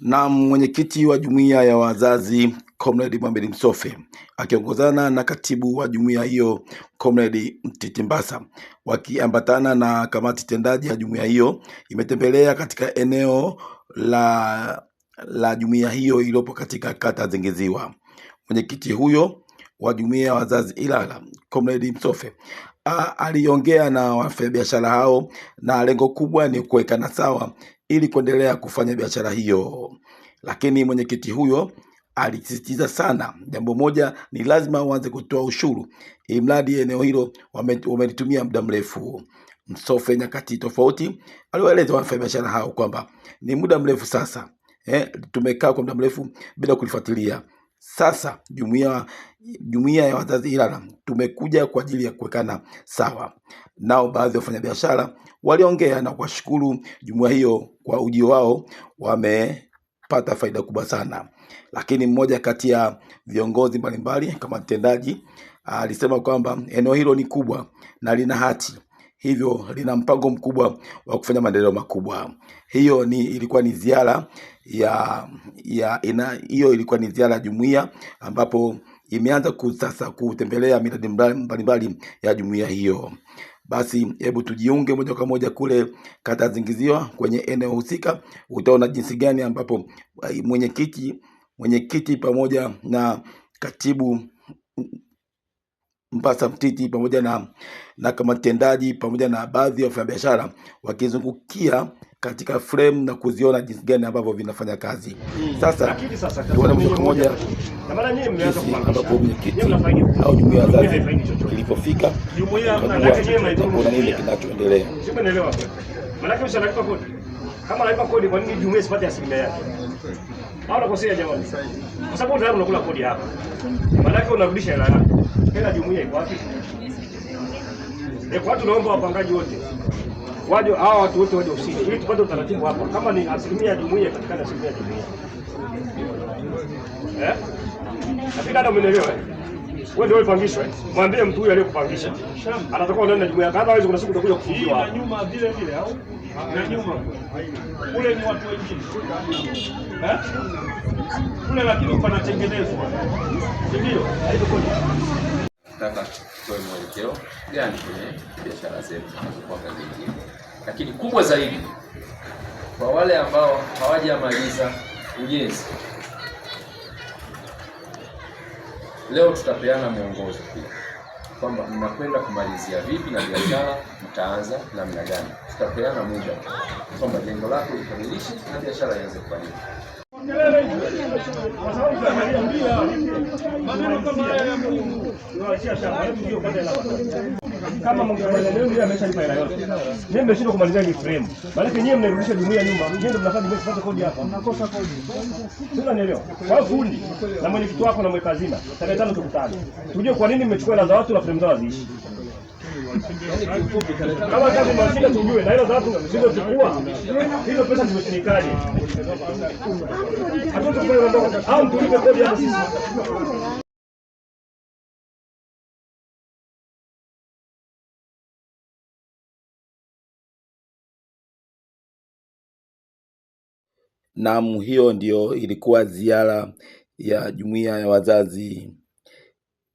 Na mwenyekiti wa jumuiya ya wazazi Comrade Mohamed Msofe akiongozana na katibu wa jumuiya hiyo Comrade Mtiti Mbasa wakiambatana na kamati tendaji ya jumuiya hiyo imetembelea katika eneo la jumuiya hiyo iliyopo katika kata Zingiziwa. Mwenyekiti huyo wa jumuiya ya wazazi Ilala Comrade Msofe aliongea na wafanyabiashara hao na lengo kubwa ni kuwekana sawa ili kuendelea kufanya biashara hiyo. Lakini mwenyekiti huyo alisisitiza sana jambo moja, ni lazima waanze kutoa ushuru ili mradi eneo hilo wamelitumia muda mrefu. Msofe nyakati tofauti aliwaeleza wafanyabiashara hao kwamba ni muda mrefu sasa, tumekaa kwa muda mrefu bila kulifuatilia. Sasa jumuiya ya wazazi Ilala tumekuja kwa ajili ya kuwekana sawa. Nao baadhi ya wafanyabiashara waliongea na kuwashukuru jumuiya hiyo kwa ujio wao, wamepata faida kubwa sana. Lakini mmoja kati ya viongozi mbalimbali kama mtendaji alisema kwamba eneo hilo ni kubwa na lina hati, hivyo lina mpango mkubwa wa kufanya maendeleo makubwa. Hiyo ilikuwa ni ziara ilikuwa ni ziara ya jumuiya ambapo imeanza sasa kutembelea miradi mbalimbali ya jumuiya hiyo. Basi hebu tujiunge moja kwa moja kule kata Zingiziwa kwenye eneo husika, utaona jinsi gani ambapo mwenyekiti pamoja na katibu Mbasa Mtiti pamoja na kamati tendaji pamoja na baadhi ya wafanyabiashara wakizungukia katika frame na kuziona jinsi gani ambavyo vinafanya kazi. Sasa tuone moja kwa moja ambapo mwenyekiti au jumuiya ya wazazi ilipofika kuna nini kinachoendelea. Maana unalipa kodi. Kama unalipa kodi, kwa nini jumuiya isipate asilimia yake? Au nakosea jamani? Kwa sababu tayari unakula kodi hapa. Maana unarudisha hela yako. Hela jumuiya iko wapi? Kwa tunaomba wapangaji wote waje, hao watu wote waje ofisini ili tupate utaratibu hapa. Kama ni asilimia jumuiya katika asilimia jumuiya. Hakika umeelewa? Wewe ndio upangishwe. Mwambie mtu huyu aliyekupangisha anatakuwa ndani ya jumuiya. Kama hawezi, kuna siku utakuja kufungiwa hapa. Nyuma vile vile au na nyuma kule ni watu wengine. Kule lakini panatengenezwa. Ndio, haiko kodi. Nataka tutoe mwelekeo gani kwenye biashara zetu kwa kazi hii. Lakini kubwa zaidi kwa wale ambao hawajamaliza ujenzi, leo tutapeana mwongozo pia kwamba mnakwenda kumalizia vipi na biashara mtaanza namna gani. Tutapeana muda kwamba lengo lako likamilishe na biashara ianze kufanyika. Kama mngekuwa ameshalipa hela yote, mimi nimeshindwa kumalizia hii frame. Maana nyinyi mnarudisha jumuiya nyuma, nyinyi ndio mnafanya jumuiya ipate kodi hapa. Mnakosa kodi. Sasa nielewa. Kwa fundi na mwenyekiti wako na mweka hazina, tarehe 5 tukutane. Tujue kwa nini mmechukua hela za watu na frame zao ziishi. Kama kazi mnashinda tujue na hela za watu msizochukua. Hizo pesa zimetumikaje? Hatuwezi kufanya mambo au mtulipe kodi hapa sisi. Na hiyo ndio ilikuwa ziara ya jumuiya ya wazazi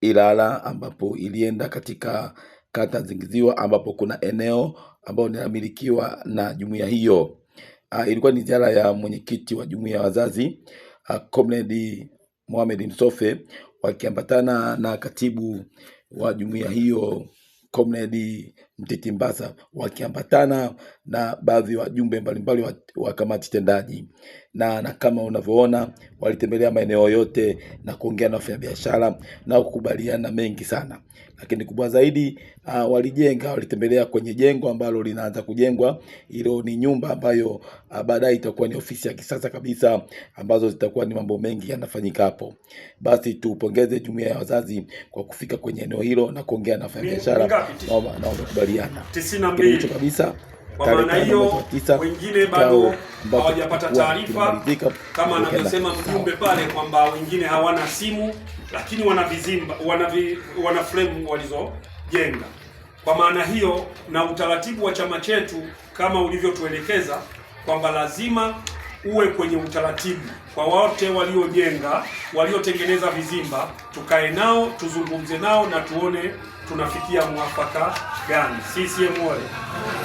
Ilala ambapo ilienda katika kata Zingiziwa ambapo kuna eneo ambalo linamilikiwa na jumuiya hiyo. Ilikuwa ni ziara ya mwenyekiti wa jumuiya ya wazazi Comrade Mohamed Msofe wakiambatana na katibu wa jumuiya hiyo Comrade Mtiti Mbasa wakiambatana na baadhi ya wajumbe mbalimbali wa kamati tendaji, na kama unavyoona walitembelea maeneo yote na kuongea na wafanyabiashara na kukubaliana mengi sana. Lakini kubwa zaidi walitembelea kwenye jengo ambalo linaanza kujengwa. Hilo ni nyumba ambayo baadaye itakuwa ni ofisi ya kisasa kabisa ambazo zitakuwa ni mambo mengi yanafanyika hapo. Basi tupongeze jumuiya ya wazazi kwa kufika kwenye eneo hilo na kuongea na wafanyabiashara na wamekubaliana 92 kabisa. Kwa maana hiyo wengine bado hawajapata taarifa, kama anavyosema mjumbe pale kwamba wengine hawana simu lakini wana vizimba, wana frame walizojenga. Kwa maana hiyo na utaratibu wa chama chetu kama ulivyotuelekeza kwamba lazima uwe kwenye utaratibu kwa wote waliojenga, waliotengeneza vizimba, tukae nao, tuzungumze nao na tuone tunafikia mwafaka gani. CCM oyee!